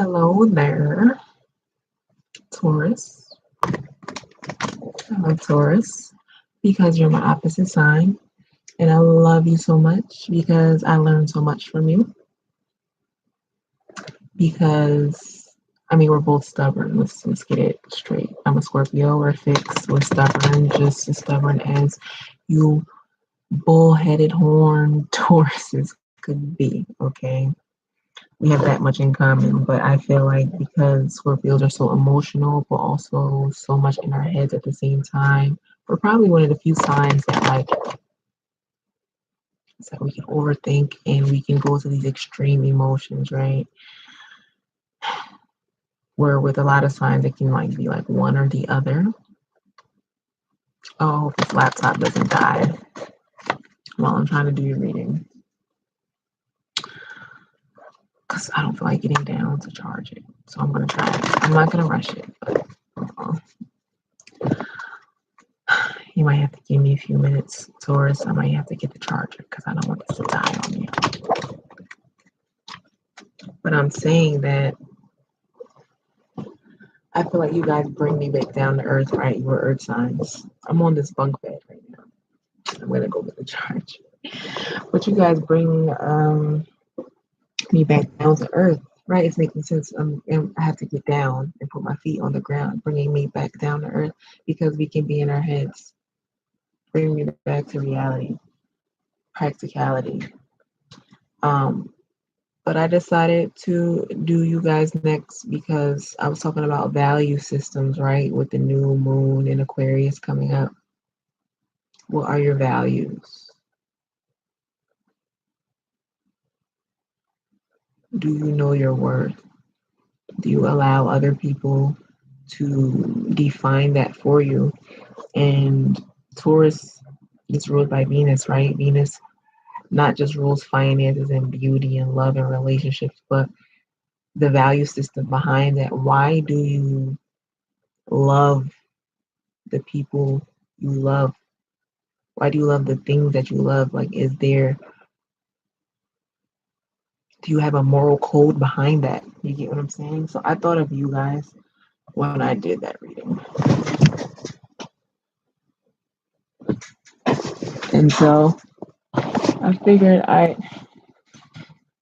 Hello there, Taurus. I love Taurus because you're my opposite sign, and I love you so much because I learned so much from you. Because we're both stubborn. Let's get it straight. I'm a Scorpio. We're fixed. We're stubborn, just as stubborn as you bullheaded horn Tauruses could be. Okay, we have that much in common, but I feel like because Scorpios are so emotional, but also so much in our heads at the same time, we're probably one of the few signs that it's like we can overthink and we can go to these extreme emotions, right? Where with a lot of signs it can be like one or the other. Oh, I hope this laptop doesn't die while I'm trying to do your reading. Because I don't feel like getting down to charge it. So I'm gonna try it. I'm not gonna rush it, but you might have to give me a few minutes, Taurus. I might have to get the charger because I don't want this to die on me. But I'm saying that I feel like you guys bring me back down to earth, right? You were earth signs. I'm on this bunk bed right now. I'm gonna go get the charger. But you guys bring me back down to earth, right? It's making sense. And I have to get down and put my feet on the ground, bringing me back down to earth because we can be in our heads. Bring me back to reality, practicality. Um, but I decided to do you guys next because I was talking about value systems, right? With the new moon in Aquarius coming up. What are your values? Do you know your worth? Do you allow other people to define that for you? And Taurus is ruled by Venus, right? Venus not just rules finances and beauty and love and relationships, but the value system behind that. Why do you love the people you love? Why do you love the things that you love? Like, do you have a moral code behind that? You get what I'm saying? So I thought of you guys when I did that reading. And so I figured I'd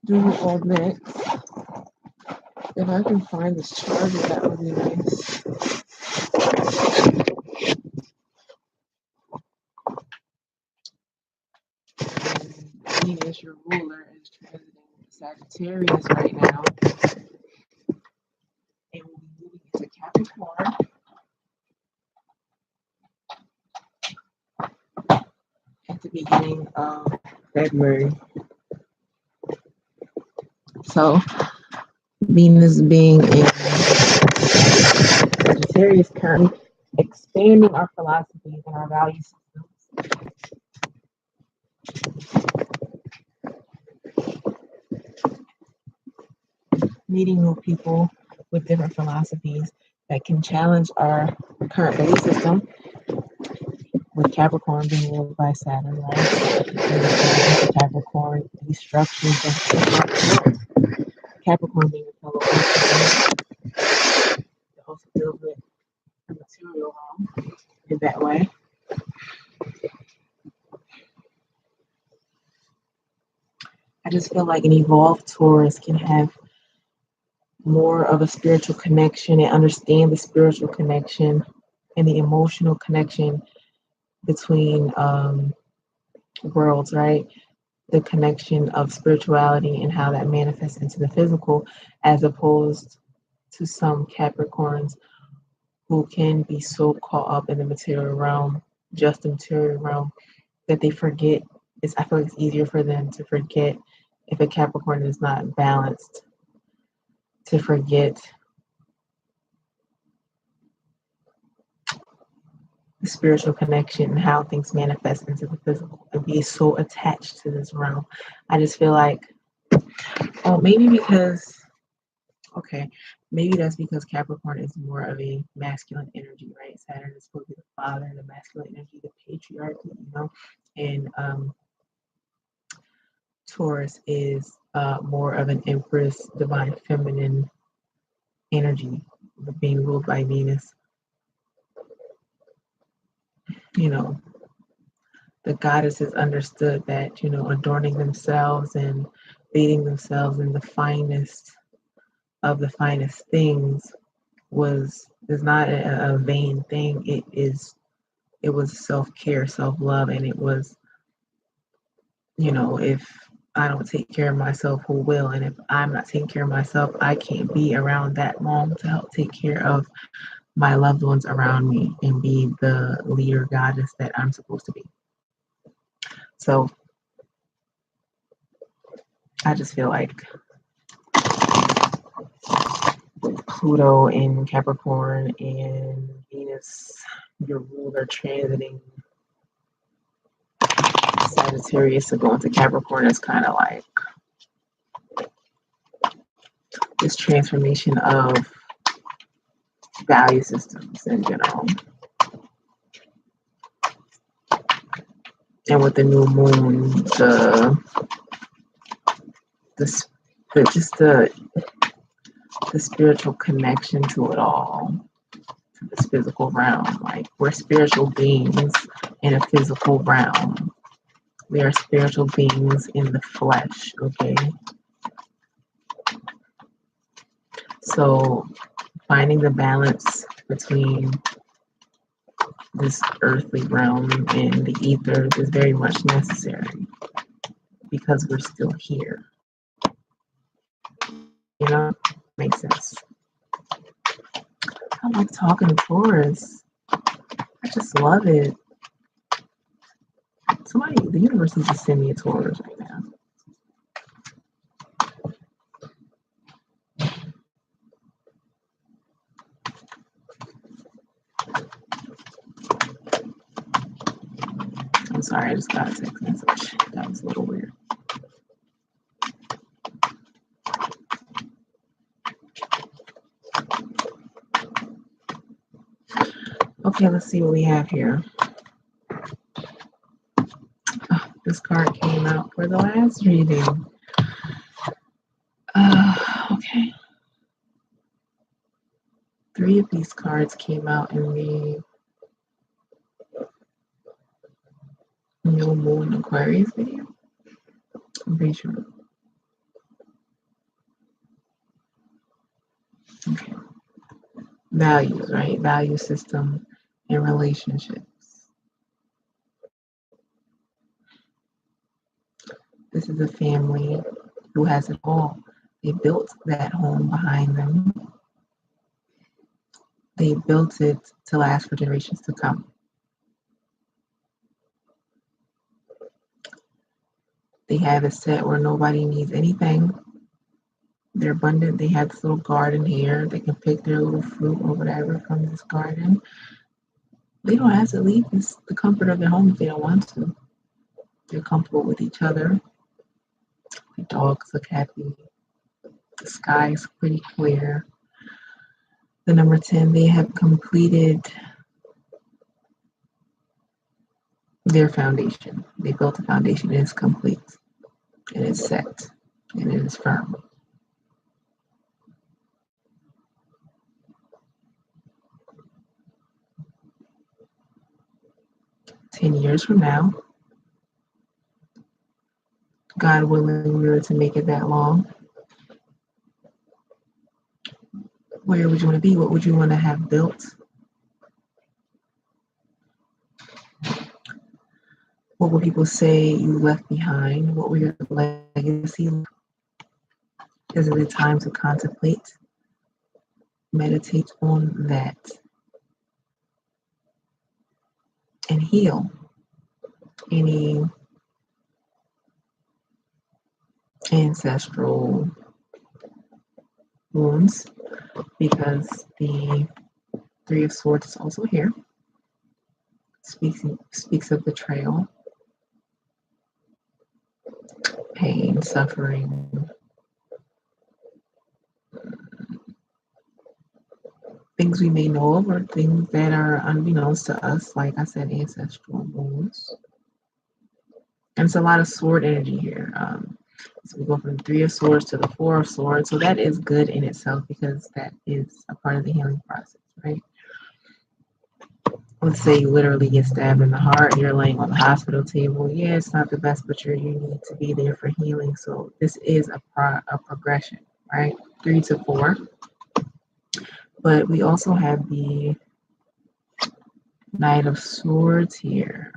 do all next. If I can find this charger, that would be nice. Venus, your ruler, is transiting Sagittarius right now. And we'll be moving into Capricorn at the beginning of February. So Venus being in Sagittarius currently expanding our philosophies and our value systems. Meeting new people with different philosophies that can challenge our current belief system, with Capricorn being ruled by Saturn, right? Capricorn, these structures of Capricorn being a fellow Earth, it also deals with the material realm in that way. I just feel like an evolved Taurus can have more of a spiritual connection and understand the spiritual connection and the emotional connection between worlds, right? The connection of spirituality and how that manifests into the physical, as opposed to some Capricorns who can be so caught up in the material realm, just the material realm, that they forget. I feel like it's easier for them to forget if a Capricorn is not balanced, to forget the spiritual connection and how things manifest into the physical and be so attached to this realm. I just feel like, maybe because, okay, maybe that's because Capricorn is more of a masculine energy, right? Saturn is supposed to be the father, the masculine energy, the patriarchy, and Taurus is more of an empress, divine feminine energy being ruled by Venus. You know, the goddesses understood that, adorning themselves and bathing themselves in the finest of the finest things is not a vain thing. It was self-care, self-love, and it was, if I don't take care of myself, who will? And if I'm not taking care of myself, I can't be around that long to help take care of my loved ones around me and be the leader goddess that I'm supposed to be. So I just feel like Pluto in Capricorn and Venus, your ruler, transiting Sagittarius to go into Capricorn is kind of like this transformation of value systems in general. And with the new moon, the spiritual connection to it all, to this physical realm. Like, we're spiritual beings in a physical realm. We are spiritual beings in the flesh, okay? So finding the balance between this earthly realm and the ether is very much necessary because we're still here. Makes sense. I like talking to Taurus. I just love it. The universe needs to send me a Taurus right now. I'm sorry, I just got a text message. That was a little weird. Okay, let's see what we have here. Oh, this card came out for the last reading. Okay. 3 of these cards came out in the New Moon Aquarius video. I'm pretty sure. Okay. Values, right? Value system and relationships. This is a family who has it all. They built that home behind them. They built it to last for generations to come. They have it set where nobody needs anything. They're abundant. They have this little garden here. They can pick their little fruit or whatever from this garden. They don't have to leave the comfort of their home if they don't want to. They're comfortable with each other. The dogs look happy. The sky is pretty clear. The number 10, they have completed their foundation. They built a foundation. It is complete. It is set. And it is firm. "10 years from now, God willing, we were to make it that long, where would you want to be? What would you want to have built? What will people say you left behind? What will your legacy? Is it a time to contemplate, meditate on that, and heal any ancestral wounds? Because the 3 of Swords is also here. Speaks of betrayal, pain, suffering, things we may know of or things that are unbeknownst to us, like I said, ancestral wounds. And it's a lot of sword energy here. So we go from the Three of Swords to the Four of Swords. So that is good in itself because that is a part of the healing process, right? Let's say you literally get stabbed in the heart, you're laying on the hospital table. Yeah, it's not the best, but you need to be there for healing. So this is a progression, right? 3 to 4. But we also have the Knight of Swords here.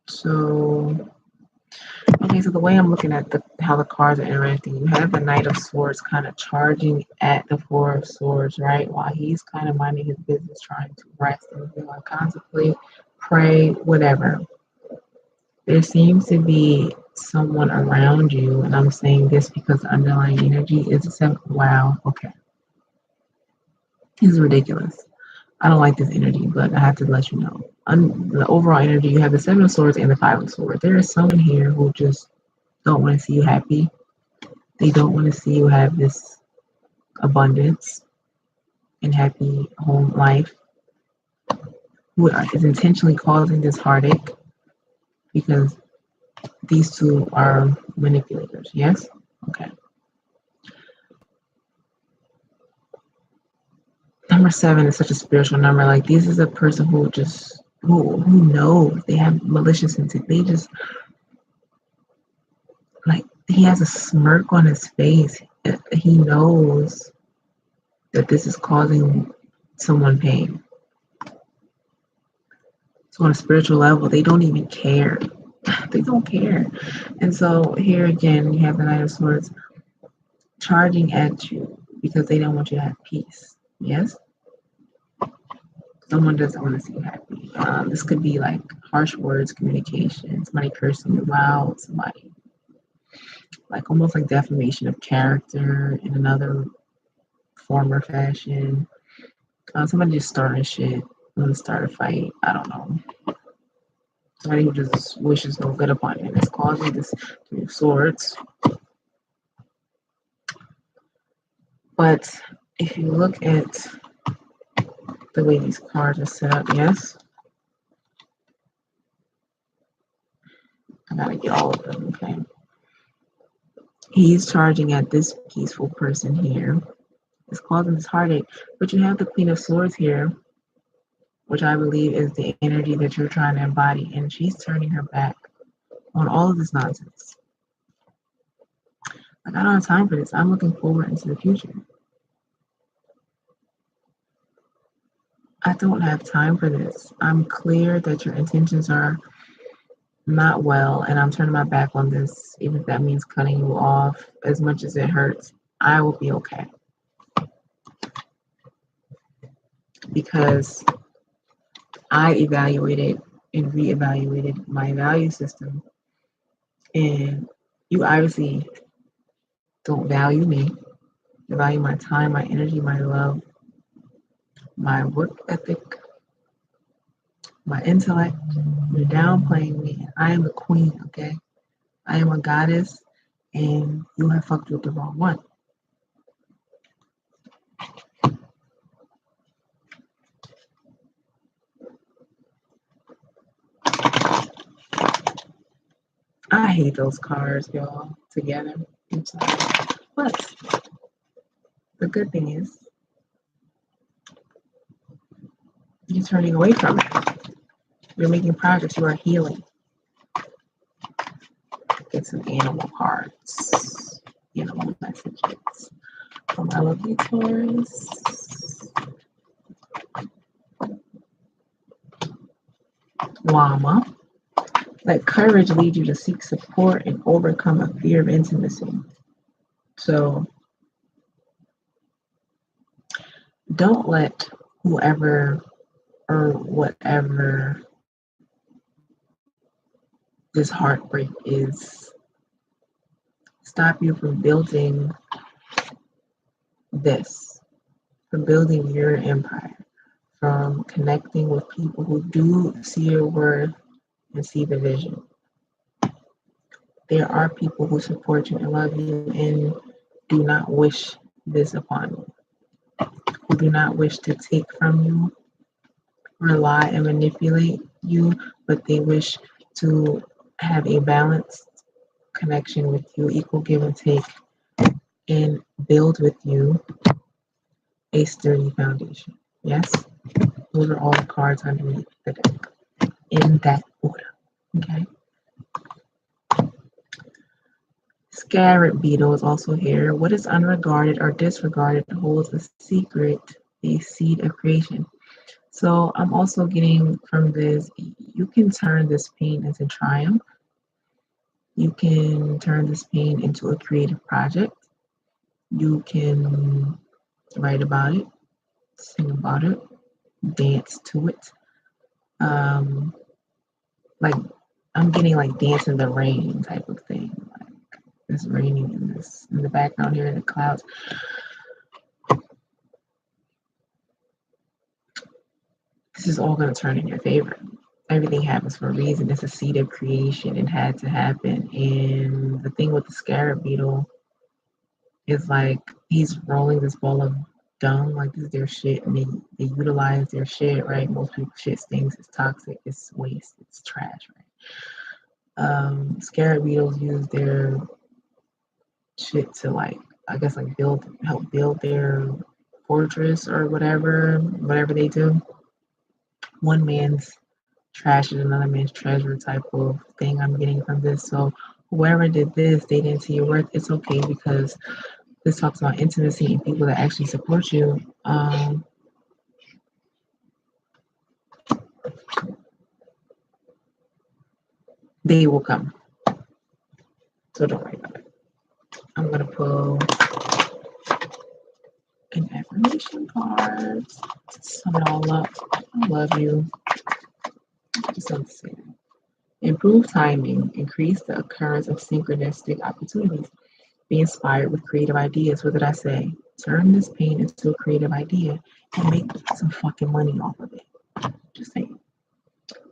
So, okay, so the way I'm looking at how the cards are interacting, you have the Knight of Swords kind of charging at the Four of Swords, right? While he's kind of minding his business, trying to rest and contemplate, pray, whatever. There seems to be someone around you, and I'm saying this because the underlying energy is a seven. Wow, okay. This is ridiculous. I don't like this energy, but I have to let you know. The overall energy, you have the Seven of Swords and the Five of Swords. There is someone here who just don't want to see you happy. They don't want to see you have this abundance and happy home life. Who is intentionally causing this heartache because these two are manipulators. Yes? Okay. Number 7 is such a spiritual number. Like this is a person who just who knows they have malicious intent. They just like he has a smirk on his face. He knows that this is causing someone pain. So on a spiritual level, they don't even care. They don't care. And so here again, you have the Knight of Swords charging at you because they don't want you to have peace. Yes? Someone doesn't want to see you happy. This could be like harsh words, communication, somebody cursing you out, somebody like almost like defamation of character in another form or fashion. Somebody just starting shit, want to start a fight. I don't know. Somebody who just wishes no good upon you. And it's causing this Three of Swords. But if you look at the way these cards are set up, yes, I gotta get all of them, okay? He's charging at this peaceful person here. It's causing this heartache. But you have the Queen of Swords here, which I believe is the energy that you're trying to embody. And she's turning her back on all of this nonsense. Like, I don't have time for this. I'm looking forward into the future. I don't have time for this. I'm clear that your intentions are not well, and I'm turning my back on this, even if that means cutting you off as much as it hurts. I will be okay. Because I evaluated and reevaluated my value system, and you obviously don't value me. You value my time, my energy, my love, my work ethic, my intellect. You're downplaying me. I am a queen, okay? I am a goddess, and you have fucked with the wrong one. I hate those cards, y'all, together. I'm sorry. But the good thing is, you're turning away from it. You're making progress. You are healing. Get some animal cards, animal messages from my lovely Taurus. Llama. Let courage lead you to seek support and overcome a fear of intimacy. So don't let whoever or whatever this heartbreak is stop you from building this, from building your empire, from connecting with people who do see your worth and see the vision. There are people who support you and love you and do not wish this upon you, who do not wish to take from you, rely, and manipulate you, but they wish to have a balanced connection with you, equal give and take, and build with you a sturdy foundation. Yes, those are all the cards underneath the deck in that order. Okay. Scarab beetle is also here. What is unregarded or disregarded holds a secret, a seed of creation. So I'm also getting from this, you can turn this pain into triumph. You can turn this pain into a creative project. You can write about it, sing about it, dance to it. Um, like I'm getting like dance in the rain type of thing. Like it's raining in the background here in the clouds. This is all going to turn in your favor. Everything happens for a reason. It's a seed of creation. It had to happen. And the thing with the scarab beetle is like he's rolling this ball of dung, like this is their shit, and they utilize their shit, right? Most people shit stinks, it's toxic, it's waste, it's trash, right? Scarab beetles use their shit to like, I guess like help build their fortress or whatever they do. One man's trash is another man's treasure type of thing I'm getting from this. So whoever did this, they didn't see your worth. It's okay because this talks about intimacy and people that actually support you. They will come. So don't worry about it. I'm gonna pull an affirmation card to sum it all up. I love you. Just want to say that. Improve timing, increase the occurrence of synchronistic opportunities. Be inspired with creative ideas. What did I say? Turn this pain into a creative idea and make some fucking money off of it. Just saying.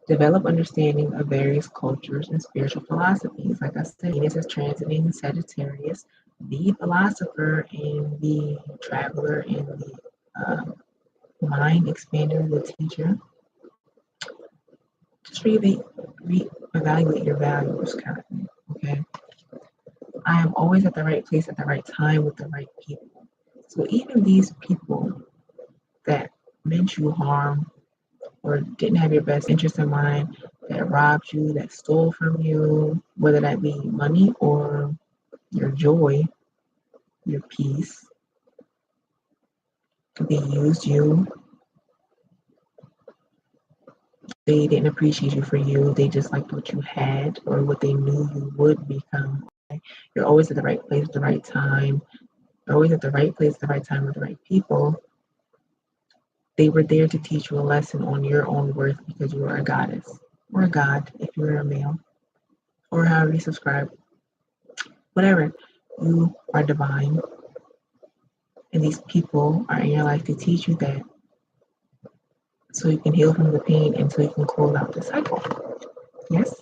Develop understanding of various cultures and spiritual philosophies. Like I said, Venus is transiting Sagittarius, the philosopher and the traveler and the mind expander, the teacher. Just reevaluate your values currently. Okay. I am always at the right place at the right time with the right people. So even these people that meant you harm or didn't have your best interest in mind, that robbed you, that stole from you, whether that be money or your joy, your peace, they used you. They didn't appreciate you for you. They just liked what you had or what they knew you would become. You're always at the right place at the right time. You're always at the right place at the right time with the right people. They were there to teach you a lesson on your own worth because you are a goddess or a god if you're a male or however you subscribe. Whatever. You are divine. And these people are in your life to teach you that so you can heal from the pain and so you can close out the cycle. Yes?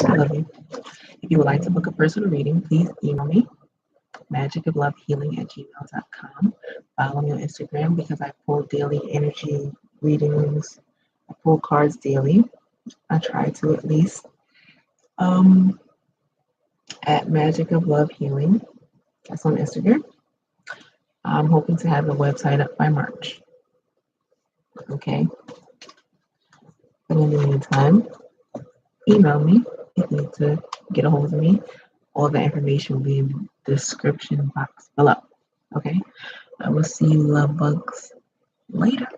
I love you. If you would like to book a personal reading, please email me magicoflovehealing@gmail.com. Follow me on Instagram because I pull daily energy readings. I pull cards daily. I try to at least. At Magic of Love Healing. That's on Instagram. I'm hoping to have the website up by March. Okay. But in the meantime, email me if you need to get a hold of me. All the information will be in the description box below. Okay. I will see you love bugs later.